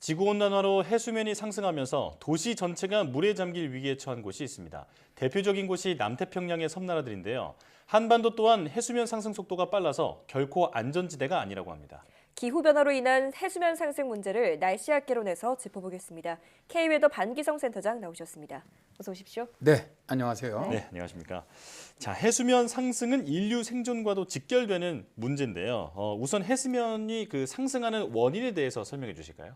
지구온난화로 해수면이 상승하면서 도시 전체가 물에 잠길 위기에 처한 곳이 있습니다. 대표적인 곳이 남태평양의 섬나라들인데요. 한반도 또한 해수면 상승 속도가 빨라서 결코 안전지대가 아니라고 합니다. 기후변화로 인한 해수면 상승 문제를 날씨학 개론에서 짚어보겠습니다. K웨더 반기성 센터장 나오셨습니다. 어서 오십시오. 네, 안녕하세요. 네, 안녕하십니까. 자, 해수면 상승은 인류 생존과도 직결되는 문제인데요. 우선 해수면이 상승하는 원인에 대해서 설명해 주실까요?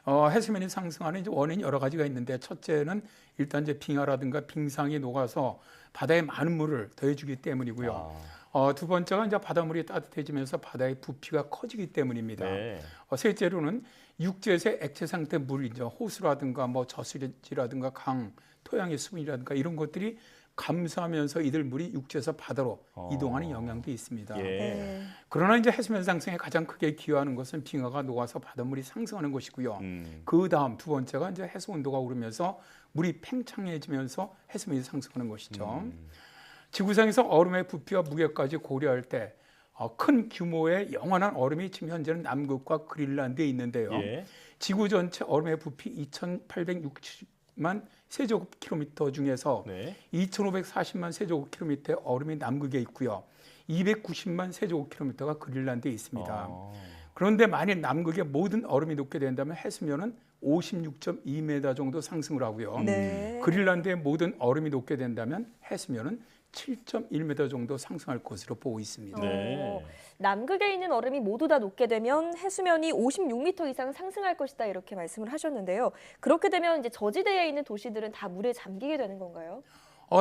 해수면이 상승하는 이제 원인이 여러 가지가 있는데 첫째는 일단 이제 빙하라든가 빙상이 녹아서 바다에 많은 물을 더해주기 때문이고요. 두 번째가 이제 바닷물이 따뜻해지면서 바다의 부피가 커지기 때문입니다. 네. 셋째로는 육지에서의 액체 상태 물, 이제 호수라든가 뭐 저수지라든가 강, 토양의 수분이라든가 이런 것들이 감소하면서 이들 물이 육지에서 바다로 이동하는 영향도 있습니다. 예. 네. 그러나 이제 해수면 상승에 가장 크게 기여하는 것은 빙하가 녹아서 바닷물이 상승하는 것이고요. 그 다음 두 번째가 이제 해수 온도가 오르면서 물이 팽창해지면서 해수면이 상승하는 것이죠. 지구상에서 얼음의 부피와 무게까지 고려할 때 큰 규모의 영원한 얼음이 지금 현재는 남극과 그린란드에 있는데요. 예. 지구 전체 얼음의 부피 2,860만 세제곱킬로미터 중에서 네. 2,540만 세제곱킬로미터의 얼음이 남극에 있고요. 290만 세제곱킬로미터가 그린란드에 있습니다. 그런데 만일 남극의 모든 얼음이 녹게 된다면 해수면은 56.2m 정도 상승을 하고요. 네. 그린란드의 모든 얼음이 녹게 된다면 해수면은 7.1m 정도 상승할 것으로 보고 있습니다. 네. 남극에 있는 얼음이 모두 다 녹게 되면 해수면이 56m 이상 상승할 것이다 이렇게 말씀을 하셨는데요. 그렇게 되면 이제 저지대에 있는 도시들은 다 물에 잠기게 되는 건가요?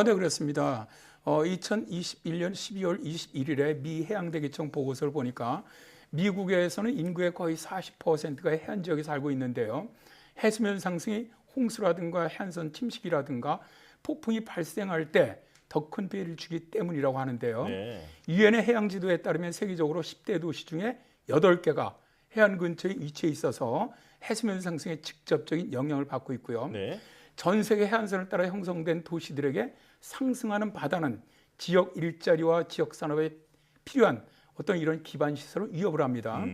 네, 그렇습니다. 2021년 12월 21일에 미 해양대기청 보고서를 보니까 미국에서는 인구의 거의 40%가 해안 지역에 살고 있는데요. 해수면 상승이 홍수라든가 해안선 침식이라든가 폭풍이 발생할 때 더 큰 피해를 주기 때문이라고 하는데요. 네. 유엔의 해양 지도에 따르면 세계적으로 10대 도시 중에 8개가 해안 근처에 위치해 있어서 해수면 상승에 직접적인 영향을 받고 있고요. 네. 전 세계 해안선을 따라 형성된 도시들에게 상승하는 바다는 지역 일자리와 지역 산업에 필요한 어떤 이런 기반 시설을 위협을 합니다.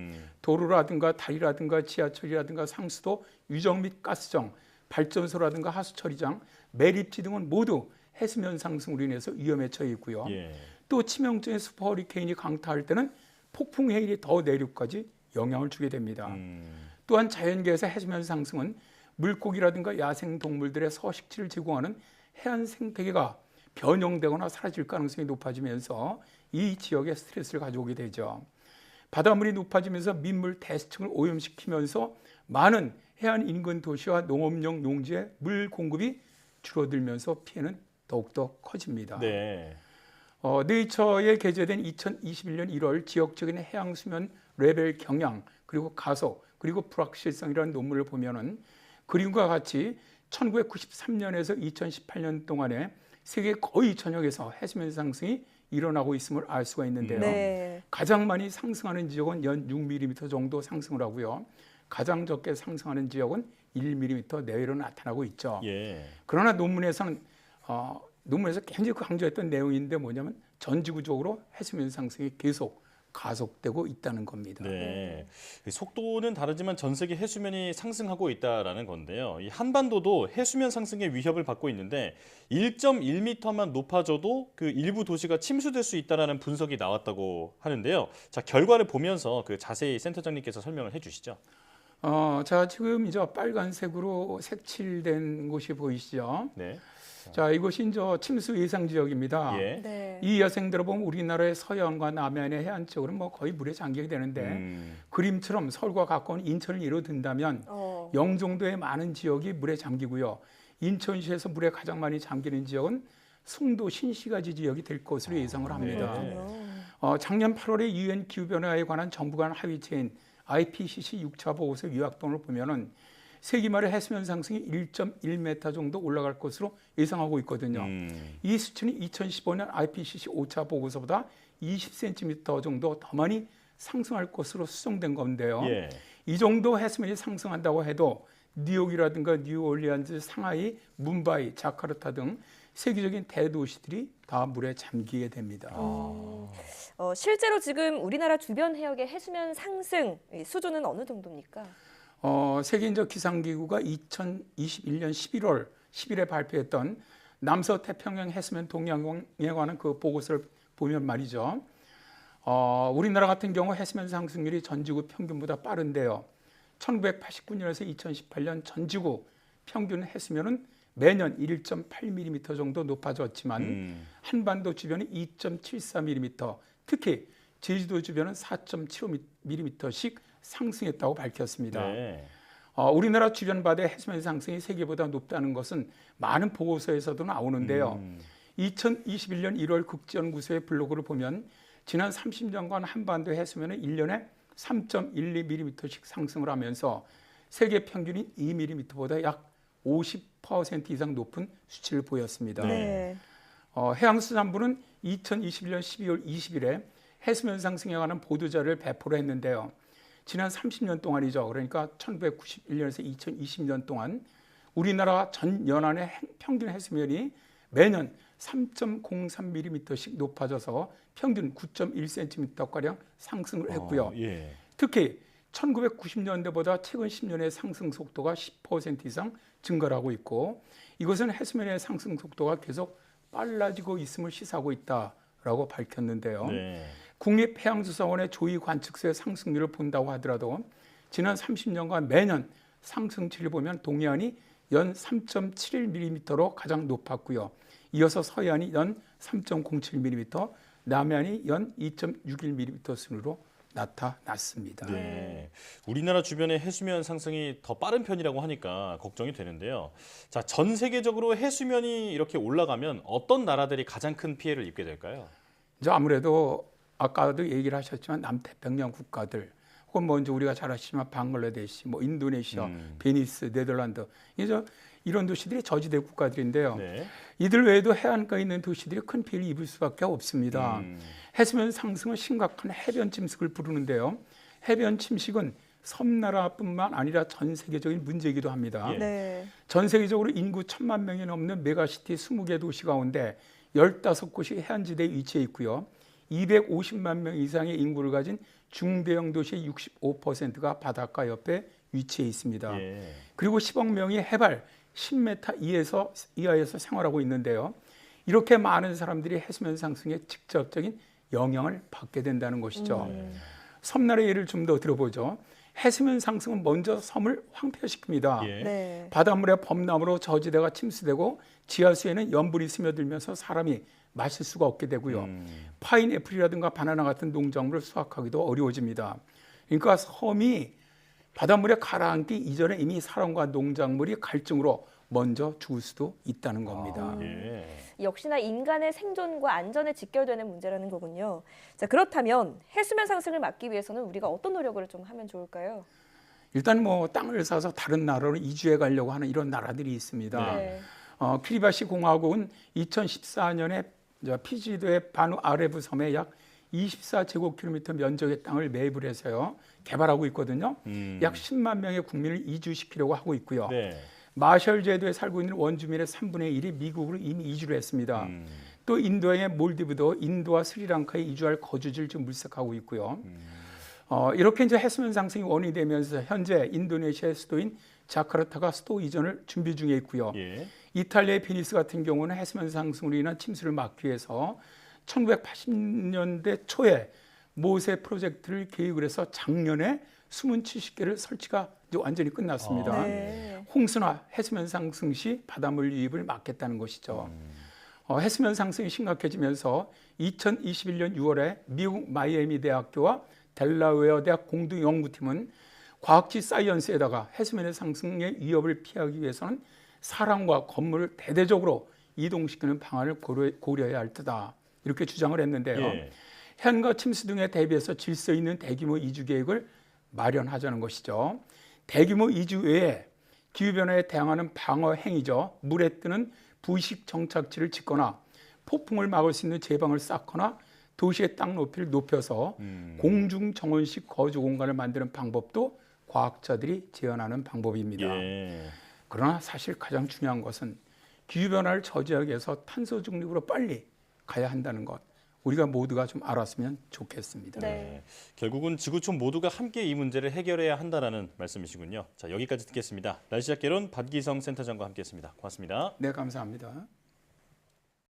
도로라든가 다리라든가 지하철이라든가 상수도, 유정 및 가스정, 발전소라든가 하수처리장, 매립지 등은 모두 해수면 상승으로 인해서 위험에 처해 있고요. 예. 또 치명적인 슈퍼 허리케인이 강타할 때는 폭풍 해일이 더 내륙까지 영향을 주게 됩니다. 또한 자연계에서 해수면 상승은 물고기라든가 야생 동물들의 서식지를 제공하는 해안 생태계가 변형되거나 사라질 가능성이 높아지면서 이 지역에 스트레스를 가져오게 되죠. 바닷물이 높아지면서 민물 대수층을 오염시키면서 많은 해안 인근 도시와 농업용 용지의 물 공급이 줄어들면서 피해는 더욱더 커집니다. 네. 네이처에 게재된 2021년 1월 지역적인 해양 수면 레벨 경향 그리고 가속 그리고 불확실성이라는 논문을 보면은 그림과 같이 1993년에서 2018년 동안에 세계 거의 전역에서 해수면 상승이 일어나고 있음을 알 수가 있는데요. 네. 가장 많이 상승하는 지역은 연 6mm 정도 상승을 하고요. 가장 적게 상승하는 지역은 1mm 내외로 나타나고 있죠. 예. 그러나 논문에서 굉장히 강조했던 내용인데 뭐냐면 전 지구적으로 해수면 상승이 계속 가속되고 있다는 겁니다. 네. 속도는 다르지만 전 세계 해수면이 상승하고 있다라는 건데요. 이 한반도도 해수면 상승의 위협을 받고 있는데 1.1m만 높아져도 일부 도시가 침수될 수 있다라는 분석이 나왔다고 하는데요. 자, 결과를 보면서 자세히 센터장님께서 설명을 해주시죠. 자, 지금 이제 빨간색으로 색칠된 곳이 보이시죠? 네. 자, 이곳이 이제 침수 예상 지역입니다. 예. 네. 이 야생들을 보면 우리나라의 서해안과 남해안의 해안 쪽으로는 뭐 거의 물에 잠기게 되는데 그림처럼 서울과 가까운 인천을 예로 든다면 영종도의 많은 지역이 물에 잠기고요. 인천시에서 물에 가장 많이 잠기는 지역은 송도 신시가지 지역이 될 것으로 예상을 합니다. 네. 작년 8월에 유엔 기후변화에 관한 정부 간 합의체인 IPCC 6차 보고서 요약본을 보면은 세기 말에 해수면 상승이 1.1m 정도 올라갈 것으로 예상하고 있거든요. 이 수치는 2015년 IPCC 5차 보고서보다 20cm 정도 더 많이 상승할 것으로 수정된 건데요. 예. 이 정도 해수면이 상승한다고 해도 뉴욕이라든가 뉴올리안즈, 상하이, 뭄바이, 자카르타 등 세계적인 대도시들이 다 물에 잠기게 됩니다. 실제로 지금 우리나라 주변 해역의 해수면 상승 수준은 어느 정도입니까? 세계인적 기상기구가 2021년 11월 10일에 발표했던 남서태평양 해수면 동향에 관한 그 보고서를 보면 말이죠. 우리나라 같은 경우 해수면 상승률이 전지구 평균보다 빠른데요. 1989년에서 2018년 전지구 평균 해수면은 매년 1.8mm 정도 높아졌지만 한반도 주변이 2.74mm, 특히 제주도 주변은 4.75mm씩 상승했다고 밝혔습니다. 네. 우리나라 주변 바다의 해수면 상승이 세계보다 높다는 것은 많은 보고서에서도 나오는데요. 2021년 1월 국지연구소의 블로그를 보면 지난 30년간 한반도 해수면은 1년에 3.12mm씩 상승을 하면서 세계 평균인 2mm보다 약 50% 이상 높은 수치를 보였습니다. 네. 해양수산부는 2021년 12월 20일에 해수면 상승에 관한 보도자료를 배포를 했는데요. 지난 30년 동안이죠. 그러니까 1991년에서 2020년 동안 우리나라 전 연안의 평균 해수면이 매년 3.03mm씩 높아져서 평균 9.1cm가량 상승을 했고요. 예. 특히 1990년대보다 최근 10년의 상승 속도가 10% 이상 증가하고 있고 이것은 해수면의 상승 속도가 계속 빨라지고 있음을 시사하고 있다라고 밝혔는데요. 네. 국립해양수사원의 조위 관측소의 상승률을 본다고 하더라도 지난 30년간 매년 상승치를 보면 동해안이 연 3.71mm로 가장 높았고요. 이어서 서해안이 연 3.07mm, 남해안이 연 2.61mm 순으로 나타났습니다. 네. 우리나라 주변의 해수면 상승이 더 빠른 편이라고 하니까 걱정이 되는데요. 자, 전 세계적으로 해수면이 이렇게 올라가면 어떤 나라들이 가장 큰 피해를 입게 될까요? 이제 아무래도 아까도 얘기를 하셨지만 남태평양 국가들 혹은 먼저 우리가 잘 아시지만 방글라데시, 뭐 인도네시아, 베니스, 네덜란드 이런 도시들이 저지대 국가들인데요. 네. 이들 외에도 해안가에 있는 도시들이 큰 피해를 입을 수밖에 없습니다. 해수면 상승은 심각한 해변 침식을 부르는데요. 해변 침식은 섬나라뿐만 아니라 전 세계적인 문제이기도 합니다. 예. 네. 전 세계적으로 인구 1,000만 명이 넘는 메가시티 20개 도시 가운데 15곳이 해안지대에 위치해 있고요. 250만 명 이상의 인구를 가진 중대형 도시의 65%가 바닷가 옆에 위치해 있습니다. 예. 그리고 10억 명이 해발 10m 이하에서 생활하고 있는데요. 이렇게 많은 사람들이 해수면 상승에 직접적인 영향을 받게 된다는 것이죠. 섬나라의 예를 좀 더 들어보죠. 해수면 상승은 먼저 섬을 황폐시킵니다. 예. 네. 바닷물의 범람으로 저지대가 침수되고 지하수에는 염분이 스며들면서 사람이 마실 수가 없게 되고요. 파인애플이라든가 바나나 같은 농작물을 수확하기도 어려워집니다. 그러니까 섬이 바닷물에 가라앉기 이전에 이미 사람과 농작물이 갈증으로 먼저 죽을 수도 있다는 겁니다. 예. 역시나 인간의 생존과 안전에 직결되는 문제라는 거군요. 자, 그렇다면 해수면 상승을 막기 위해서는 우리가 어떤 노력을 좀 하면 좋을까요? 일단 뭐 땅을 사서 다른 나라로 이주해 가려고 하는 이런 나라들이 있습니다. 네. 키리바시 공화국은 2014년에 피지도의 바누 아레브 섬에 약 24제곱킬로미터 면적의 땅을 매입을 해서요 개발하고 있거든요. 약 10만 명의 국민을 이주시키려고 하고 있고요. 네. 마셜 제도에 살고 있는 원주민의 3분의 1이 미국으로 이미 이주를 했습니다. 또 인도의 몰디브도 인도와 스리랑카에 이주할 거주지를 지금 물색하고 있고요. 이렇게 이제 해수면 상승이 원인이 되면서 현재 인도네시아의 수도인 자카르타가 수도 이전을 준비 중에 있고요. 예. 이탈리아의 베니스 같은 경우는 해수면 상승으로 인한 침수를 막기 위해서 1980년대 초에 모세 프로젝트를 계획을 해서 작년에 수문 70개를 설치가 이제 완전히 끝났습니다. 네. 홍수나 해수면 상승 시 바닷물 유입을 막겠다는 것이죠. 해수면 상승이 심각해지면서 2021년 6월에 미국 마이애미 대학교와 델라웨어 대학 공동 연구팀은 과학지 사이언스에다가 해수면의 상승의 위협을 피하기 위해서는 사람과 건물을 대대적으로 이동시키는 방안을 고려해야 할 테다. 이렇게 주장을 했는데요. 예. 현과 침수 등에 대비해서 질서 있는 대규모 이주 계획을 마련하자는 것이죠. 대규모 이주 외에 기후변화에 대항하는 방어 행위죠. 물에 뜨는 부식 정착지를 짓거나 폭풍을 막을 수 있는 제방을 쌓거나 도시의 땅 높이를 높여서 공중 정원식 거주 공간을 만드는 방법도 과학자들이 제안하는 방법입니다. 예. 그러나 사실 가장 중요한 것은 기후변화를 저지하기 위해서 탄소 중립으로 빨리 가야 한다는 것. 우리가 모두가 좀 알았으면 좋겠습니다. 네. 결국은 지구촌 모두가 함께 이 문제를 해결해야 한다라는 말씀이시군요. 자, 여기까지 듣겠습니다. 날씨학개론 박기성 센터장과 함께했습니다. 고맙습니다. 네, 감사합니다.